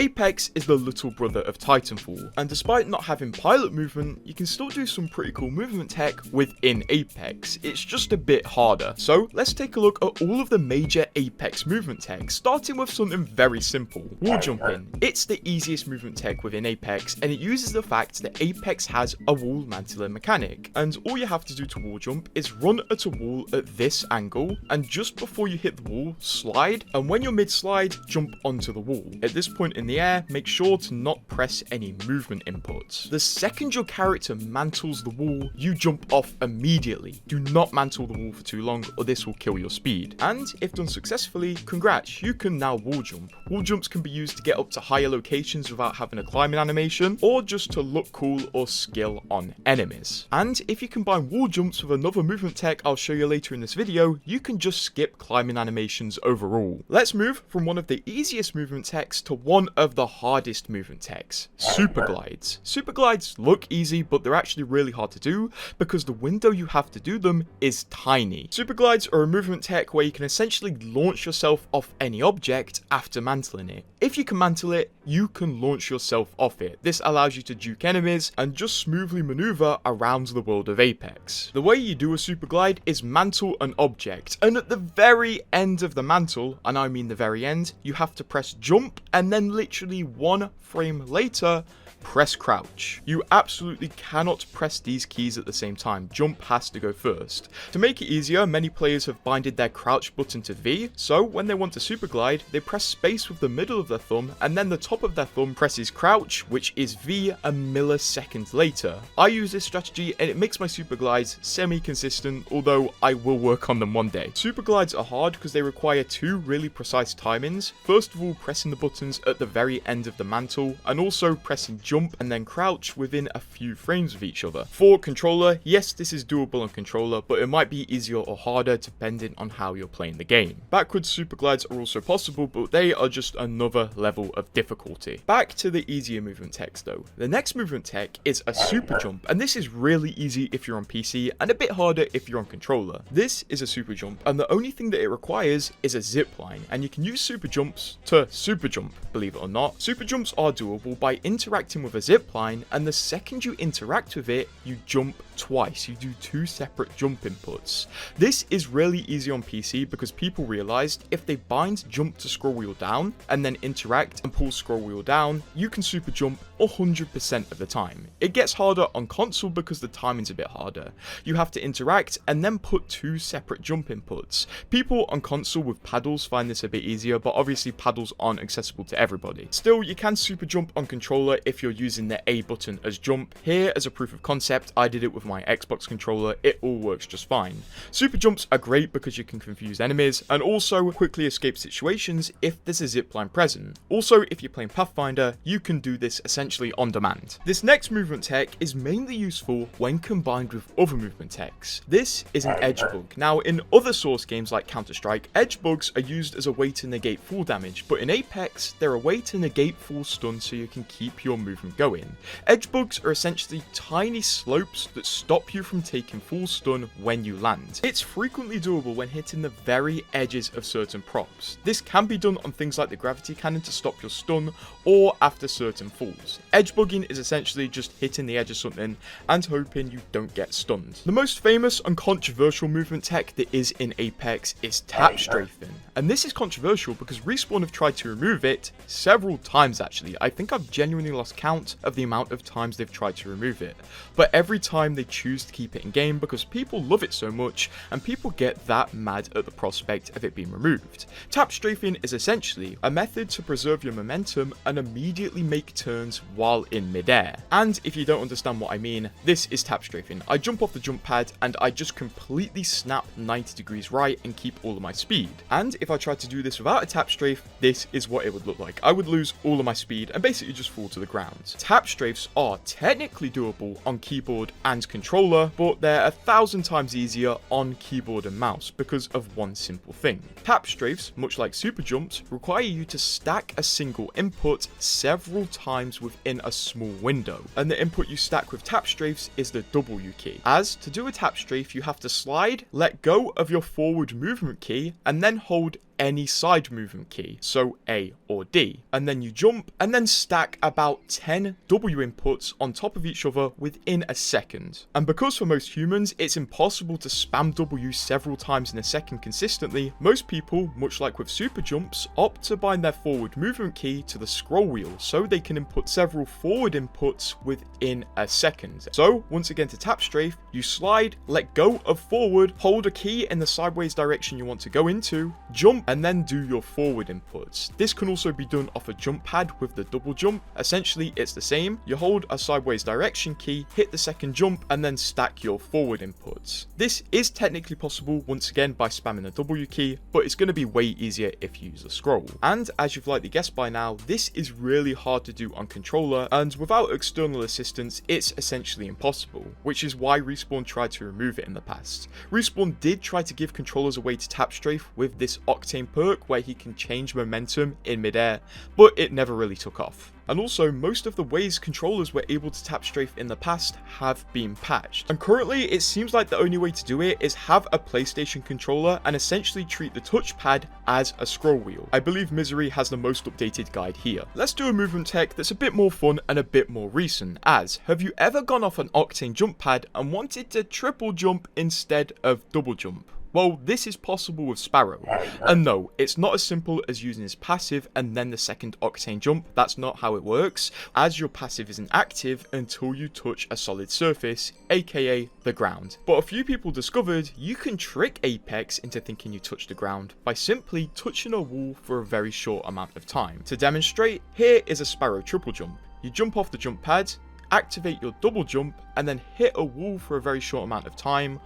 Apex is the little brother of Titanfall, and despite not having pilot movement, you can still do some pretty cool movement tech within Apex. It's just a bit harder. So let's take a look at all of the major Apex movement tech, starting with something very simple, wall jumping. It's the easiest movement tech within Apex, and it uses the fact that Apex has a wall mantling mechanic, and all you have to do to wall jump is run at a wall at this angle, and just before you hit the wall, slide, and when you're mid-slide, jump onto the wall. At this point in the air, make sure to not press any movement inputs. The second your character mantles the wall, you jump off immediately. Do not mantle the wall for too long, or this will kill your speed. And if done successfully, congrats, you can now wall jump. Wall jumps can be used to get up to higher locations without having a climbing animation, or just to look cool or skill on enemies. And if you combine wall jumps with another movement tech I'll show you later in this video, you can just skip climbing animations overall. Let's move from one of the easiest movement techs to one of the hardest movement techs, super glides. Super glides look easy, but they're actually really hard to do because the window you have to do them is tiny. Super glides are a movement tech where you can essentially launch yourself off any object after mantling it. If you can mantle it, you can launch yourself off it. This allows you to juke enemies and just smoothly maneuver around the world of Apex. The way you do a super glide is mantle an object, and at the very end of the mantle, and I mean the very end, you have to press jump, and then literally one frame later, press crouch. You absolutely cannot press these keys at the same time. Jump has to go first. To make it easier, many players have binded their crouch button to V, so when they want to super glide, they press space with the middle of their thumb, and then the top of their thumb presses crouch, which is V a millisecond later. I use this strategy and it makes my super glides semi-consistent, although I will work on them one day. Super glides are hard because they require two really precise timings. First of all, pressing the buttons at the very end of the mantle, and also pressing jump and then crouch within a few frames of each other. For controller, yes, this is doable on controller, but it might be easier or harder depending on how you're playing the game. Backwards super glides are also possible, but they are just another level of difficulty. Back to the easier movement techs though. The next movement tech is a super jump, and this is really easy if you're on PC and a bit harder if you're on controller. This is a super jump, and the only thing that it requires is a zip line, and you can use super jumps to super jump, believe it or not. Super jumps are doable by interacting with a zip line, and the second you interact with it, you jump twice. You do two separate jump inputs. This is really easy on PC because people realized if they bind jump to scroll wheel down and then interact and pull scroll wheel down, you can super jump 100% of the time. It gets harder on console because the timing's a bit harder. You have to interact and then put two separate jump inputs. People on console with paddles find this a bit easier, but obviously paddles aren't accessible to everybody. Still, you can super jump on controller if you're using the A button as jump. Here, as a proof of concept, I did it with my Xbox controller. It all works just fine. Super jumps are great because you can confuse enemies and also quickly escape situations if there's a zipline present. Also, if you're playing Pathfinder, you can do this essentially on demand. This next movement tech is mainly useful when combined with other movement techs. This is an Edgebug. Now, in other Source games like Counter-Strike, Edgebugs are used as a way to negate full damage, but in Apex, they're a way to negate full stun so you can keep your movement going. Edgebugs are essentially tiny slopes that stop you from taking full stun when you land. It's frequently doable when hitting the very edges of certain props. This can be done on things like the gravity cannon to stop your stun, or after certain falls. Edgebugging is essentially just hitting the edge of something and hoping you don't get stunned. The most famous and controversial movement tech that is in Apex is tap strafing. And this is controversial because Respawn have tried to remove it several times actually. I think I've genuinely lost count of the amount of times they've tried to remove it. But every time they choose to keep it in game because people love it so much and people get that mad at the prospect of it being removed. Tap strafing is essentially a method to preserve your momentum and immediately make turns while in midair. And if you don't understand what I mean, this is tap strafing. I jump off the jump pad and I just completely snap 90 degrees right and keep all of my speed. And if I tried to do this without a tap strafe, this is what it would look like. I would lose all of my speed and basically just fall to the ground. Tap strafes are technically doable on keyboard and controller, but they're 1,000 times easier on keyboard and mouse because of one simple thing. Tap strafes, much like super jumps, require you to stack a single input several times within a small window, and the input you stack with tap strafes is the W key. As to do a tap strafe, you have to slide, let go of your forward movement key, and then hold any side movement key, so A or D, and then you jump and then stack about 10 W inputs on top of each other within a second. And because for most humans it's impossible to spam W several times in a second consistently, most people, much like with super jumps, opt to bind their forward movement key to the scroll wheel so they can input several forward inputs within a second. So once again, to tap strafe, you slide, let go of forward, hold a key in the sideways direction you want to go into, jump, and then do your forward inputs. This can also be done off a jump pad with the double jump. Essentially it's the same. You hold a sideways direction key, hit the second jump, and then stack your forward inputs. This is technically possible once again by spamming the W key, but it's going to be way easier if you use a scroll. And as you've likely guessed by now, this is really hard to do on controller, and without external assistance it's essentially impossible, which is why Respawn tried to remove it in the past. Respawn did try to give controllers a way to tap strafe with this Octane perk where he can change momentum in midair, but it never really took off. And also, most of the ways controllers were able to tap strafe in the past have been patched. And currently, it seems like the only way to do it is have a PlayStation controller and essentially treat the touchpad as a scroll wheel. I believe Misery has the most updated guide here. Let's do a movement tech that's a bit more fun and a bit more recent, as have you ever gone off an Octane jump pad and wanted to triple jump instead of double jump? Well, this is possible with Sparrow. And no, it's not as simple as using his passive and then the second Octane jump. That's not how it works, as your passive isn't active until you touch a solid surface, aka the ground. But a few people discovered you can trick Apex into thinking you touched the ground by simply touching a wall for a very short amount of time. To demonstrate, here is a Sparrow triple jump. You jump off the jump pad, activate your double jump, and then hit a wall for a very short amount of time,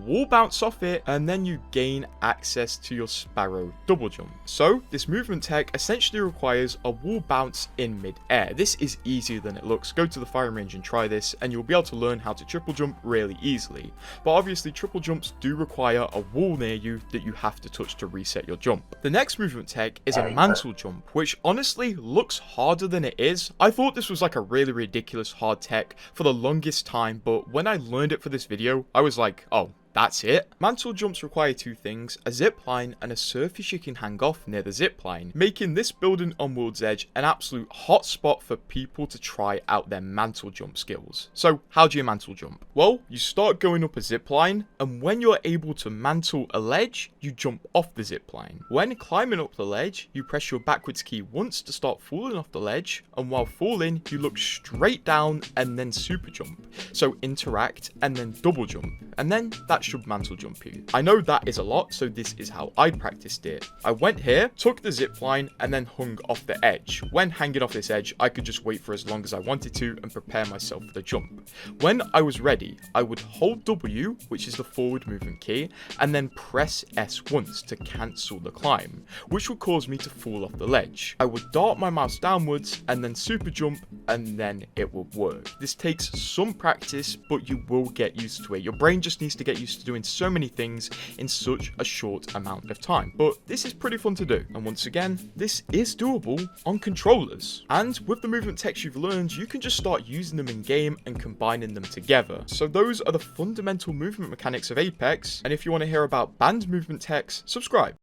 wall bounce off it, and then you gain access to your Sparrow double jump. So this movement tech essentially requires a wall bounce in mid-air. This is easier than it looks. Go to the firing range and try this and you'll be able to learn how to triple jump really easily. But obviously triple jumps do require a wall near you that you have to touch to reset your jump. The next movement tech is a mantle jump, which honestly looks harder than it is. I thought this was like a really ridiculous hard tech for the longest time, but when I learned it for this video, I was like, oh, that's it. Mantle jumps require two things, a zip line and a surface you can hang off near the zip line, making this building on World's Edge an absolute hot spot for people to try out their mantle jump skills. So how do you mantle jump? Well, you start going up a zip line, and when you're able to mantle a ledge, you jump off the zip line. When climbing up the ledge, you press your backwards key once to start falling off the ledge, and while falling, you look straight down and then super jump. So interact and then double jump, and then that should mantle jump you. I know that is a lot, so this is how I practiced it. I went here, took the zip line, and then hung off the edge. When hanging off this edge, I could just wait for as long as I wanted to and prepare myself for the jump. When I was ready, I would hold W, which is the forward movement key, and then press S once to cancel the climb, which would cause me to fall off the ledge. I would dart my mouse downwards and then super jump, and then it would work. This takes some practice, but you will get used to it. Your brain just needs to get used to doing so many things in such a short amount of time. But this is pretty fun to do. And once again, this is doable on controllers. And with the movement techs you've learned, you can just start using them in game and combining them together. So those are the fundamental movement mechanics of Apex. And if you want to hear about banned movement techs, subscribe.